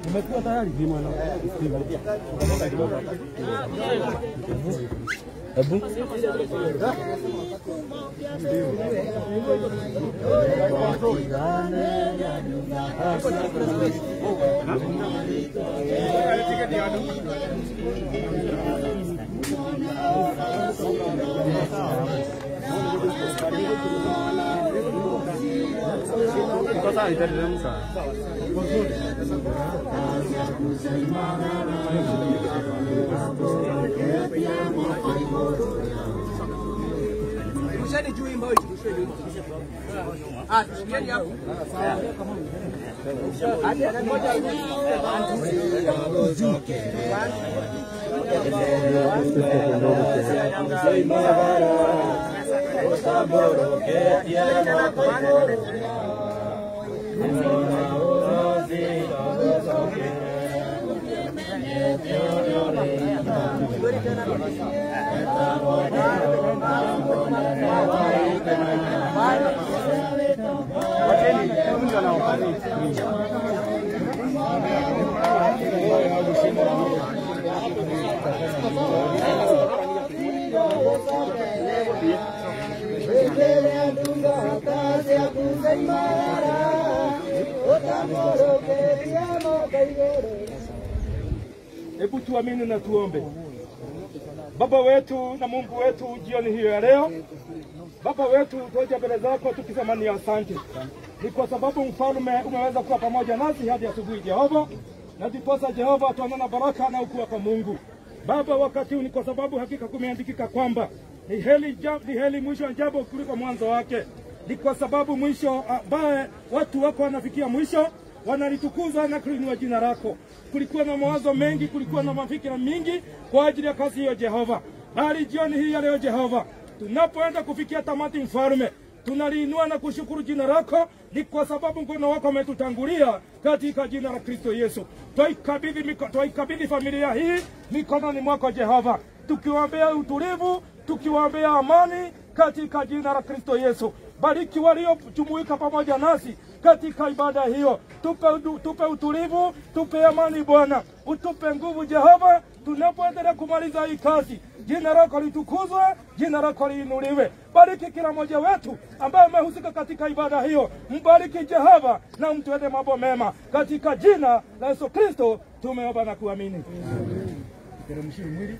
Umekuwa tayari mwana Hebu Cosa iteremsa. Tusheni juu hii mbao tusheni. Tusheni hapo. Hadi moja Hebu tuamini na tuombe. Baba wetu na Mungu wetu, jioni hiyo ya leo, Baba wetu, tuoja mbele zako tukisema ni asante. Ni kwa sababu mfalme umeweza kuwa pamoja nasi hadi asubuhi Jehova, na ndiposa Jehova tuonana baraka na ukuwa kwa Mungu. Baba, wakati huu ni kwa sababu hakika kumeandikika kwamba ni heri mwisho wa jambo kuliko mwanzo wake. Ni kwa sababu mwisho ambaye watu wako wanafikia mwisho, wanalitukuza na kuinua jina lako. Kulikuwa na mawazo mengi, kulikuwa na mafikira mingi kwa ajili ya kazi hiyo Jehova. Bali jioni hii ya leo Jehova, tunapoenda kufikia tamati Mfalme, tunaliinua na kushukuru jina lako, ni kwa sababu mkono wako umetutangulia katika jina la Kristo Yesu. Twaikabidhi familia hii mikononi mwako Jehova, tukiwaombea utulivu, tukiwaombea amani katika jina la Kristo Yesu. Bariki waliojumuika pamoja nasi katika ibada hiyo. Tupe utulivu, tupe amani Bwana. Utupe nguvu Jehova, tunapoendelea kumaliza hii kazi. Jina lako litukuzwe, jina lako liinuliwe. Bariki kila mmoja wetu ambaye amehusika katika ibada hiyo. Mbariki Jehova na mtuende mambo mema. Katika jina la Yesu Kristo tumeomba na kuamini. Teremshie mwili.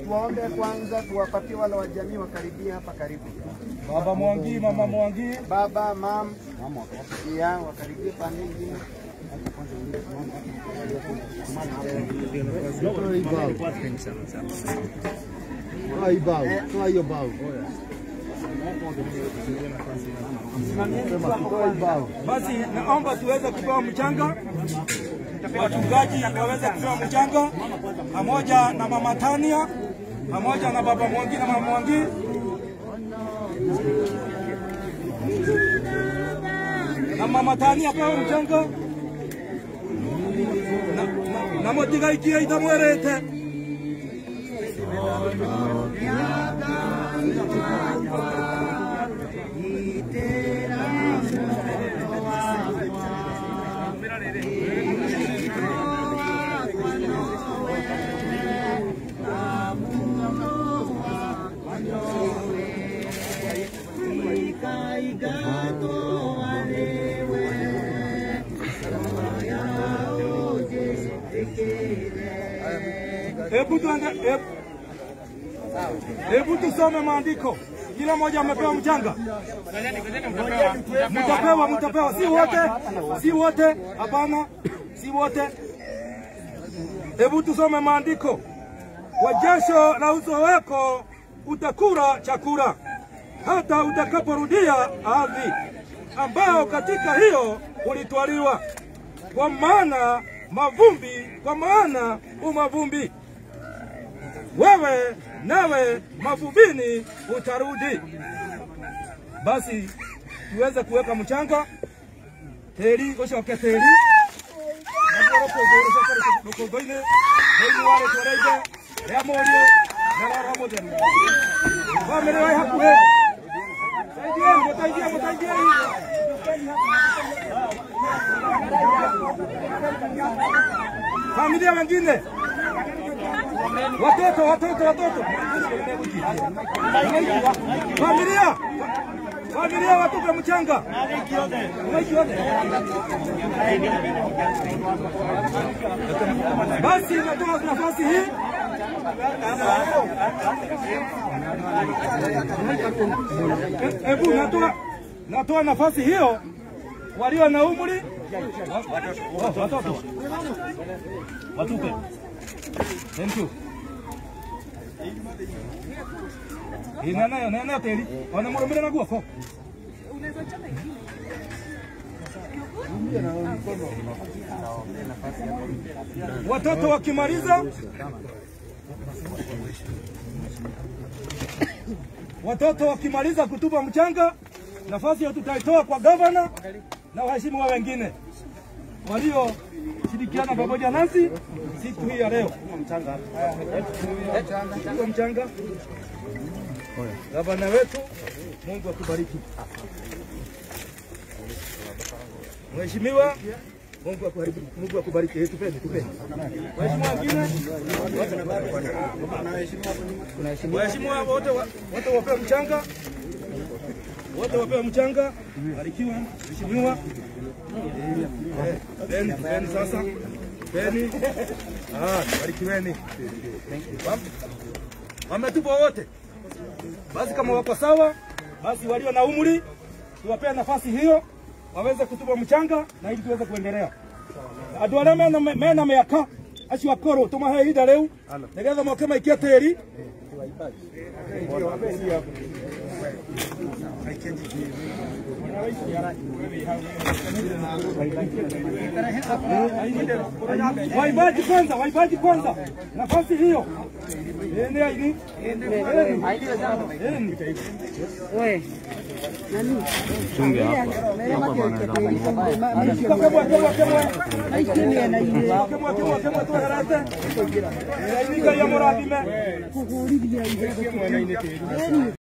Tuombe kwanza, tuwapatie wale wa jamii wakaribia hapa karibu. Baba Mwangi, Mama Mwangi, baba, mama ya wakaribia pande nyingine. Basi naomba tuweze kupewa mchanga, wachungaji waweze kupewa mchanga pamoja na Mama Tania, pamoja na Baba Mwangi na Mama Mwangi. Na Mama Tania pewa mchanga na motiga ikia itamwerete. Hebu tusome maandiko. Kila mmoja amepewa mchanga. Mtapewa. Si wote. Hapana, si wote. Hebu tusome maandiko. Kwa jasho la uso wako utakula chakula hata utakaporudia ardhi ambao katika hiyo ulitwaliwa, kwa maana umavumbi wewe, nawe mavumbini utarudi. Basi tuweze kuweka mchanga teri goshoke teri familia wengine, watoto familia watupe mchanga. Basi natoa nafasi hii natoa nafasi hiyo walio na umri watupe. Thank you. Nana teli wanamurumira na guoko. Watoto wakimaliza kutupa mchanga, nafasi hiyo tutaitoa kwa gavana na waheshimiwa wengine walioshirikiana pamoja nasi siku hii ya leo. Mchanga. Gavana wetu, Mungu akubariki. Mheshimiwa, Mungu akubariki. Tupeni. Waheshimiwa wote wapewe mchanga. Barikiwa mheshimiwa. Peni sasa. Barikiweni. Wametupa wote. Basi kama wako sawa, basi walio na umri tuwapea nafasi hiyo waweze kutupa mchanga na ili tuweze kuendelea. Adwala mena meaka acio akoro tumahe hida leo negetha moke maikia teri waibaji kwanza nafasi hiyo. Chunge hapa. Hapa